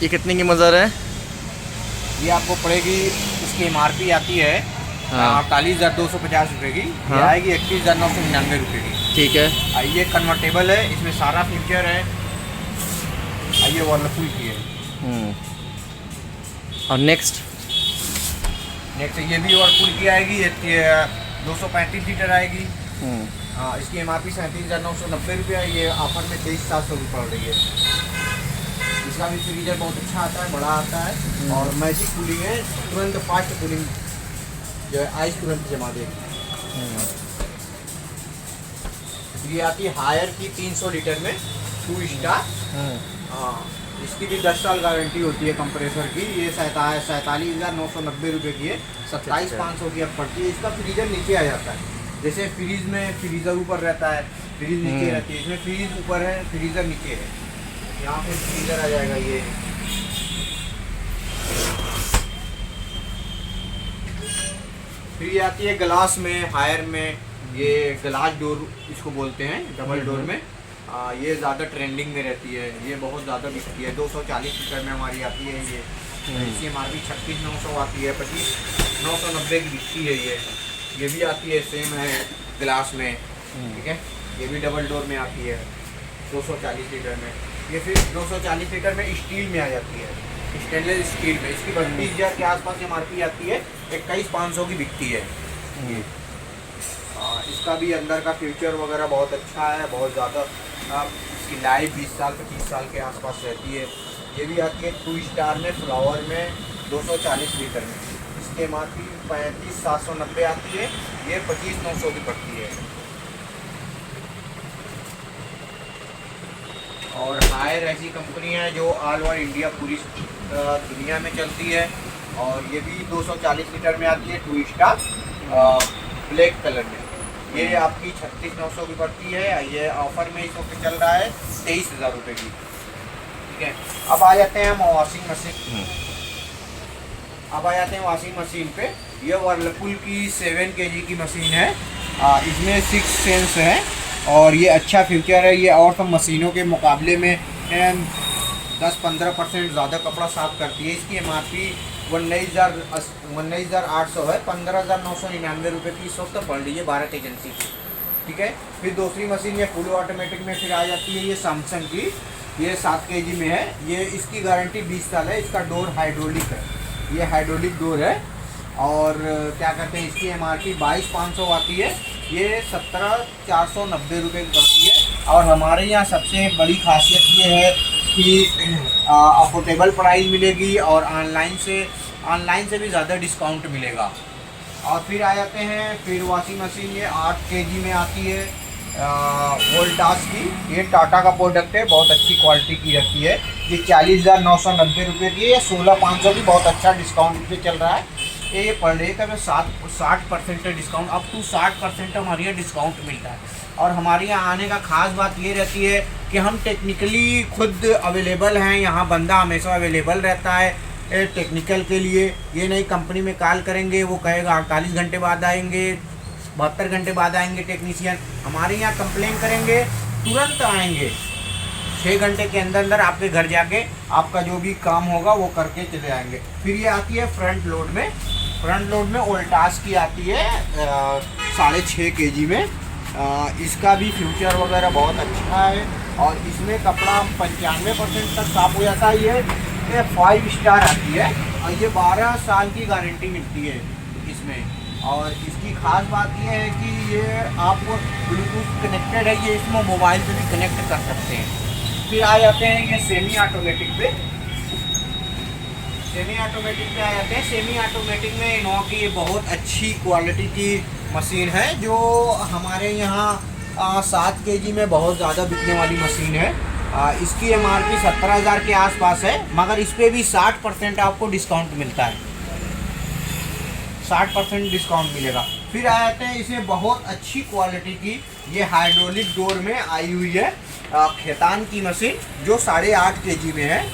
ये कितने की मज़र है? ये आपको पड़ेगी, इसकी MRP आती है हाँ 48,250 रुपये की। हाँ। ये आएगी 31,999 रुपये की। ठीक है। ये कन्वर्टेबल है, इसमें सारा फीचर है। ये वर्लपूल की है। और नेक्स्ट ये भी वर्लपूल की आएगी, ये 235 लीटर आएगी। हाँ, इसकी MRP 37,990 रुपये। ये ऑफर में 23,700 रुपये पड़ रही है। इसका भी फ्रीजर बहुत अच्छा आता है, बड़ा आता है और मैजिक कूलिंग है, तुरंत फास्ट कूलिंग जो है, आइस तुरंत जमा देगी। ये आती है हायर की 300 लीटर में 2 स्टार। हाँ, इसकी भी 10 साल गारंटी होती है कंप्रेसर की। ये 47,990 रुपये की है, 27,500 की अब पड़ती है। इसका फ्रीजर नीचे आ जाता है, जैसे फ्रीज में फ्रीजर ऊपर रहता है, फ्रीज नीचे रहती है, इसमें फ्रीज ऊपर है, फ्रीजर नीचे है। यहाँ पे फ्रीजर आ जाएगा ये। फिर ये आती है ग्लास में, हायर में। ये ग्लास डोर इसको बोलते हैं, डबल डोर में। ये ज़्यादा ट्रेंडिंग में रहती है, ये बहुत ज़्यादा बिकती है। 240 लीटर में हमारी आती है ये। इसकी MRP 36,900 आती है, 25,990 की बिकती है ये भी आती है, सेम है ग्लास में। ठीक है, ये भी डबल डोर में आती है 240 लीटर में। ये फिर 240 लीटर में स्टील में आ जाती है, स्टेनलेस स्टील में। इसकी 32,000 के आसपास MRP आती है, 21,500 की बिकती है ये। इसका भी अंदर का फीचर वगैरह बहुत अच्छा है, बहुत ज़्यादा। इसकी लाइफ 20 साल 25 साल के आसपास रहती है। ये भी आती है 2 स्टार में, फ्लावर में, 240 लीटर में। इसकी MRP 35,790 आती है, ये 25,900 की पड़ती है। और हायर ऐसी कंपनी है जो ऑल ओवर इंडिया, पूरी दुनिया में चलती है। और ये भी 240 लीटर में आती है, 2 स्टार ब्लैक कलर में। ये आपकी 36,900 की पड़ती है। ये ऑफर में इस वक्त चल रहा है 23,000 रुपये की। ठीक है, अब आ जाते हैं हम वॉशिंग मशीन। अब आ जाते हैं वॉशिंग मशीन पे। ये वर्लपूल की 7 kg की मशीन है। इसमें 6 सेंस है और ये अच्छा फीचर है। ये और सब मशीनों के मुकाबले में 10-15% ज़्यादा कपड़ा साफ करती है। इसकी MRP 19,800 है, 15,999 रुपये की इस वक्त पड़ रही है भारत एजेंसी की। ठीक है, फिर दूसरी मशीन ये फुल ऑटोमेटिक में फिर आ जाती है, ये सैमसंग की। ये 7 kg में है। ये इसकी गारंटी 20 साल है। इसका डोर हाइड्रोलिक है, ये हाइड्रोलिक डोर है। और क्या कहते हैं, इसकी MRP 22,500 आती है, ये 17,490 रुपये की पड़ती है। और हमारे यहाँ सबसे बड़ी खासियत ये है कि अफोर्डेबल प्राइस मिलेगी और ऑनलाइन से भी ज़्यादा डिस्काउंट मिलेगा। और फिर आ जाते हैं फिर वॉशिंग मशीन। ये 8 kg में आती है, वोल्टास की। ये टाटा का प्रोडक्ट है, बहुत अच्छी क्वालिटी की रहती है। ये 40,990 रुपये की है, 16,500 की, बहुत अच्छा डिस्काउंट पे चल रहा है। ये पर डे का 60% डिस्काउंट, अप टू 60% हमारे यहाँ डिस्काउंट मिलता है। और हमारे यहाँ आने का ख़ास बात ये रहती है कि हम टेक्निकली खुद अवेलेबल हैं। यहाँ बंदा हमेशा अवेलेबल रहता है टेक्निकल के लिए। ये नहीं कंपनी में कॉल करेंगे, वो कहेगा 48 घंटे बाद आएंगे, 72 घंटे बाद आएंगे टेक्नीशियन। हमारे यहाँ कंप्लेन करेंगे, तुरंत आएंगे, 6 घंटे के अंदर अंदर आपके घर जाके आपका जो भी काम होगा वो करके चले जाएंगे। फिर ये आती है फ्रंट लोड में। फ्रंट लोड में वोल्टास की आती है 6.5 kg में। इसका भी फ्यूचर वगैरह बहुत अच्छा है और इसमें कपड़ा 95% तक साफ हो जाता है। ये 5 स्टार आती है और ये 12 साल की गारंटी मिलती है इसमें। और इसकी ख़ास बात ये है कि ये आपको ब्लूटूथ कनेक्टेड है, ये इसमें मोबाइल से भी कनेक्ट कर सकते हैं। फिर आ जाते हैं ये सेमी ऑटोमेटिक पे। सेमी ऑटोमेटिक पे आ जाते हैं। सेमी ऑटोमेटिक में इनोवा की ये बहुत अच्छी क्वालिटी की मशीन है, जो हमारे यहाँ 7 kg में बहुत ज़्यादा बिकने वाली मशीन है। इसकी MRP 17,000 के आसपास है, मगर इस पर भी 60% आपको डिस्काउंट मिलता है, 60% डिस्काउंट मिलेगा। फिर आ जाते हैं इसमें बहुत अच्छी क्वालिटी की ये हाइड्रोलिक डोर में आई हुई है खेतान की मशीन, जो 8.5 kg में है।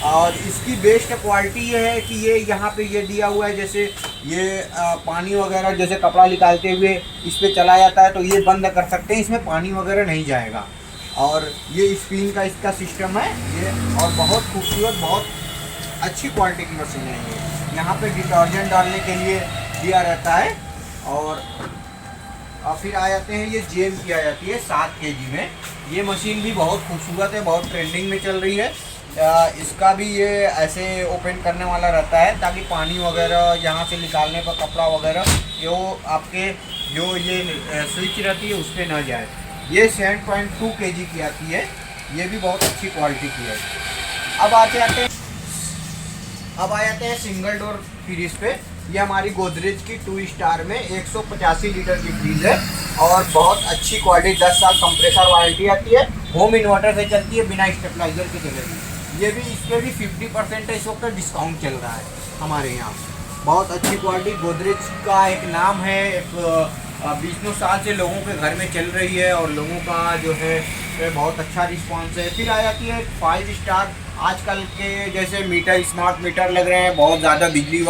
और इसकी बेस्ट क्वालिटी ये है कि ये यहाँ पे ये दिया हुआ है, जैसे ये पानी वगैरह जैसे कपड़ा निकालते हुए इस पर चला जाता है तो ये बंद कर सकते हैं, इसमें पानी वगैरह नहीं जाएगा। और ये स्पिन का इसका सिस्टम है ये, और बहुत खूबसूरत, बहुत अच्छी क्वालिटी की मशीन है ये। यहाँ पे डिटर्जेंट डालने के लिए दिया रहता है। और फिर आ जाते हैं, ये जेम की आ जाती है 7 kg में। ये मशीन भी बहुत खूबसूरत है, बहुत ट्रेंडिंग में चल रही है। इसका भी ये ऐसे ओपन करने वाला रहता है ताकि पानी वगैरह यहाँ से निकालने पर कपड़ा वगैरह जो आपके जो ये स्विच रहती है उस पर ना जाए। ये 7.2 kg की आती है। ये भी बहुत अच्छी क्वालिटी की है। अब आ जाते हैं सिंगल डोर फ्रिज पे। ये हमारी गोदरेज की 2 स्टार में 185 लीटर की फ्रिज है और बहुत अच्छी क्वालिटी, 10 साल कंप्रेसर वारंटी आती है। होम इन्वर्टर से चलती है, बिना स्टेबलाइजर के चलेगी। ये भी, इस पर भी 50% इस वक्त डिस्काउंट चल रहा है हमारे यहाँ। बहुत अच्छी क्वालिटी, गोदरेज का एक नाम है, एक 20 साल से लोगों के घर में चल रही है और लोगों का जो है बहुत अच्छा रिस्पांस है। फिर आ जाती है 5 स्टार। आजकल के जैसे मीटर, स्मार्ट मीटर लग रहे हैं, बहुत ज़्यादा बिजली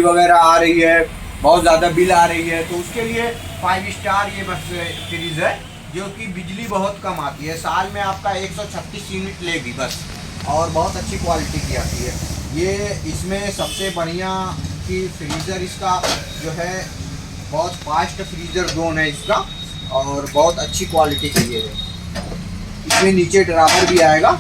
वगैरह आ रही है, बहुत ज़्यादा बिल आ रही है, तो उसके लिए 5 स्टार ये बस फ्रिज है जो कि बिजली बहुत कम आती है। साल में आपका 136 यूनिट लेगी बस, और बहुत अच्छी क्वालिटी की आती है ये। इसमें सबसे बढ़िया कि फ्रीज़र इसका जो है बहुत फास्ट फ्रीज़र जोन है इसका, और बहुत अच्छी क्वालिटी की है। इसमें नीचे ड्रावर भी आएगा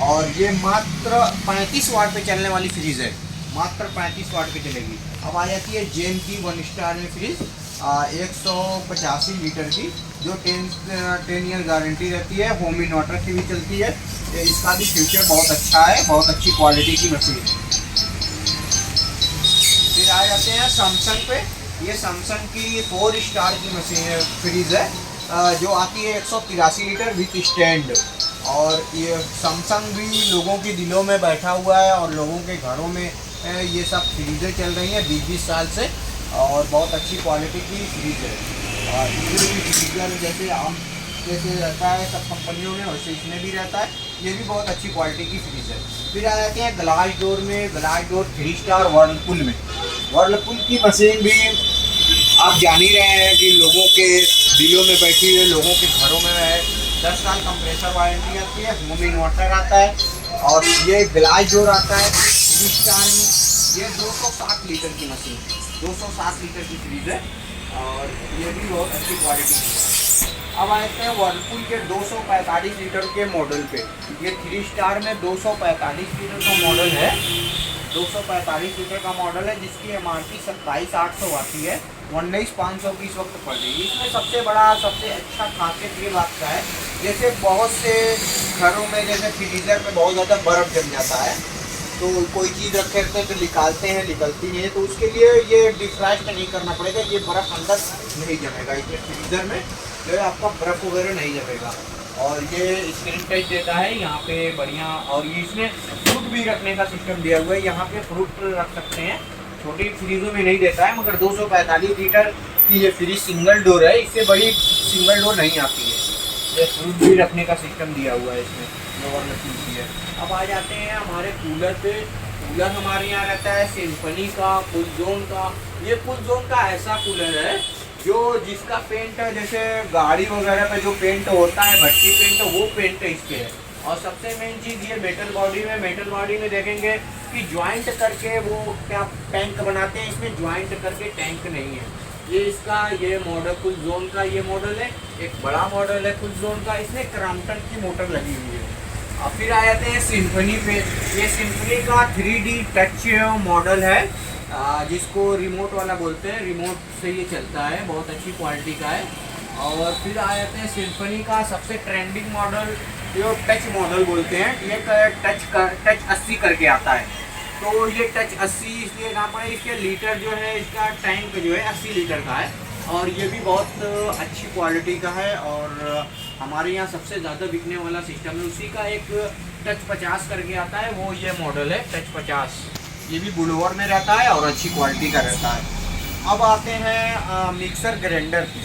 और ये मात्र 35 वाट पे चलने वाली फ्रिज है, मात्र 35 वाट पे चलेगी। अब आ जाती है जेम की 1 स्टार में फ्रिज, 185 लीटर की, जो 10 ईयर गारंटी रहती है, होम इन्वर्टर की भी चलती है। इसका भी फ्यूचर बहुत अच्छा है, बहुत अच्छी क्वालिटी की मशीन है। फिर आ जाते हैं सैमसंग पे। ये सैमसंग की 4 स्टार की मशीन फ्रिज है, जो आती है 183 लीटर विथ स्टैंड। और ये सैमसंग भी लोगों के दिलों में बैठा हुआ है और लोगों के घरों में ये सब फ्रीज़र चल रही हैं 20-20 साल से, और बहुत अच्छी क्वालिटी की फ्रिज है। और इसमें भी फ्रीजर जैसे रहता है सब कंपनियों में, वैसे इसमें भी रहता है। ये भी बहुत अच्छी क्वालिटी की फ्रिज है। फिर आ जाते हैं ग्लास डोर में। ग्लास डोर 3 स्टार वर्लपुल में। वर्लपुल की मशीन भी आप जान ही रहे हैं कि लोगों के दिलों में बैठी हुई है, लोगों के घरों में है। 10 साल कंप्रेसर वारंटी आती है, होम इन्वर्टर आता है, और ये ग्लास डोर आता है 3 स्टार में। ये 260 लीटर की मशीन, 260 लीटर की फ्रिज है, और ये भी बहुत अच्छी क्वालिटी की है। अब आते हैं वर्लपुल के 245 लीटर के मॉडल पे। ये 3 स्टार में 245 लीटर का मॉडल है, 245 लीटर का मॉडल है, जिसकी MRP 27,800 आती है, 19,500 की इस वक्त पड़ रही है। इसमें सबसे बड़ा, सबसे अच्छा खासियत ये बात का है, जैसे बहुत से घरों में जैसे फ्रीजर में बहुत ज़्यादा बर्फ़ जम जाता है, तो कोई चीज़ रखे रहते हैं तो निकालते हैं, निकलती नहीं है, तो उसके लिए ये डिफ्रास्ट नहीं करना पड़ेगा। ये बर्फ़ अंदर नहीं जमेगा, इसमें फ्रीज़र में जो है आपका बर्फ़ वगैरह नहीं जमेगा। और ये स्क्रीन टच देता है यहाँ पे बढ़िया, और ये इसमें फ्रूट भी रखने का सिस्टम दिया हुआ है, यहाँ पे फ्रूट रख सकते हैं। छोटी फ्रीजों में नहीं देता है, मगर 245 लीटर की ये फ्रिज सिंगल डोर है, इससे बड़ी सिंगल डोर नहीं आती है। ये फ्रूट भी रखने का सिस्टम दिया हुआ है इसमें, जो वर्लपुल की है। अब आ जाते हैं हमारे कूलर पे। कूलर हमारे यहाँ रहता है सिम्फनी का, फुल जोन का। ये फुल जोन का ऐसा कूलर है जो जिसका पेंट जैसे गाड़ी वगैरह पे जो पेंट होता है, भट्टी पेंट, वो पेंट इस पे है। और सबसे मेन चीज़ ये मेटल बॉडी में देखेंगे कि ज्वाइंट करके वो क्या टैंक बनाते हैं, इसमें ज्वाइंट करके टैंक नहीं है। ये इसका ये मॉडल फुल जोन का ये मॉडल है, एक बड़ा मॉडल है फुल जोन का, इसमें क्रॉम्पटन की मोटर लगी हुई है। अब फिर आ जाते हैं सिम्फनी पे। ये सिम्फनी का 3D टच मॉडल है, जिसको रिमोट वाला बोलते हैं, रिमोट से ये चलता है, बहुत अच्छी क्वालिटी का है। और फिर आ जाते हैं सिम्फनी का सबसे ट्रेंडिंग मॉडल, जो टच मॉडल बोलते हैं। ये टच 80 करके आता है, तो ये टच 80 इसलिए ना पड़े, इसके लीटर जो है, इसका टैंक जो है 80 लीटर का है, और ये भी बहुत अच्छी क्वालिटी का है। और हमारे यहाँ सबसे ज़्यादा बिकने वाला सिस्टम है उसी का, एक टच 50 करके आता है, वो ये मॉडल है टच 50। ये भी बुलवर में रहता है और अच्छी क्वालिटी का रहता है। अब आते हैं मिक्सर ग्राइंडर पे,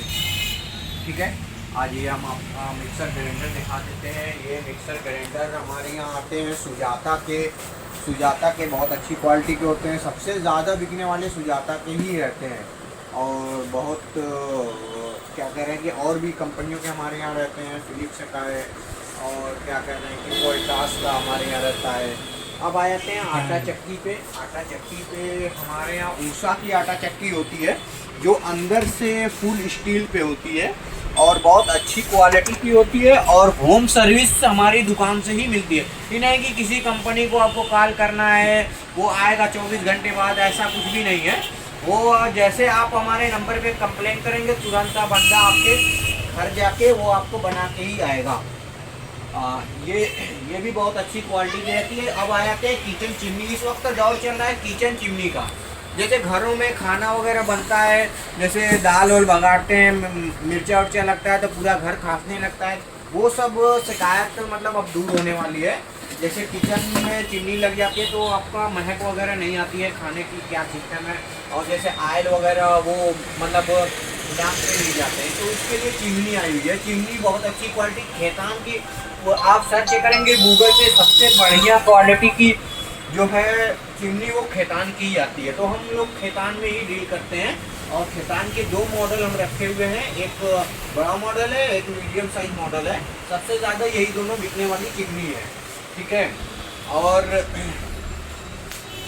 ठीक है। आज ये हम आप मिक्सर ग्राइंडर दिखा देते हैं। ये मिक्सर ग्राइंडर हमारे यहाँ आते हैं सुजाता के बहुत अच्छी क्वालिटी के होते हैं। सबसे ज़्यादा बिकने वाले सुजाता के ही रहते हैं, और बहुत क्या कह रहे हैं कि और भी कंपनियों के हमारे यहाँ रहते हैं, फिलिप्स का है, और क्या कह रहे हैं कि वोल्टास का हमारे यहाँ रहता है, अब आ जाते हैं आटा चक्की पे। आटा चक्की पे हमारे यहाँ ऊषा की आटा चक्की होती है, जो अंदर से फुल स्टील पे होती है और बहुत अच्छी क्वालिटी की होती है, और होम सर्विस हमारी दुकान से ही मिलती है। ये नहीं कि किसी कंपनी को आपको कॉल करना है, वो आएगा 24 घंटे बाद, ऐसा कुछ भी नहीं है। वो जैसे आप हमारे नंबर पे कंप्लेन करेंगे, तुरंत बंदा आपके घर जाके वो आपको बना के ही आएगा। ये भी बहुत अच्छी क्वालिटी की रहती है। अब आ जाते हैं किचन चिमनी। इस वक्त दौर चल रहा है किचन चिमनी का। जैसे घरों में खाना वगैरह बनता है, जैसे दाल वाल बघाड़ते हैं, मिर्चा उर्चा लगता है तो पूरा घर खांसने लगता है, वो सब शिकायत मतलब अब दूर होने वाली है। जैसे किचन में चिमनी लग जाती है तो आपका महक वगैरह नहीं आती है, खाने की क्या सिस्टम है, और जैसे आयल वगैरह वो मतलब नाक पे नहीं जाते हैं, तो इसके लिए चिमनी आई हुई है। चिमनी बहुत अच्छी क्वालिटी खेतान की, वो आप सर्च करेंगे गूगल पे, सबसे बढ़िया क्वालिटी की जो है चिमनी वो खेतान की ही आती है। तो हम लोग खेतान में ही डील करते हैं, और खेतान के 2 मॉडल हम रखे हुए हैं, एक बड़ा मॉडल है, एक मीडियम साइज मॉडल है। सबसे ज़्यादा यही दोनों बिकने वाली चिमनी है, ठीक है। और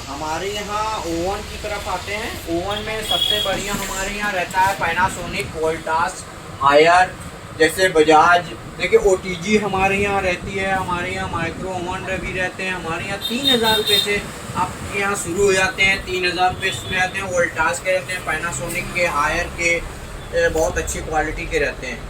हमारे यहाँ ओवन की तरफ आते हैं। ओवन में सबसे बढ़िया हमारे यहाँ रहता है पैनासोनिक, वोल्टास, हायर, जैसे बजाज। देखिए ओटीजी हमारे यहाँ रहती है, हमारे यहाँ माइक्रो ओवन भी रहते हैं। हमारे यहाँ 3000 रुपये से आपके यहाँ शुरू हो जाते हैं, 3000 रुपये शुरू रहते हैं। वोल्टास के रहते हैं, पैनासोनिक के, हायर के, बहुत अच्छी क्वालिटी के रहते हैं।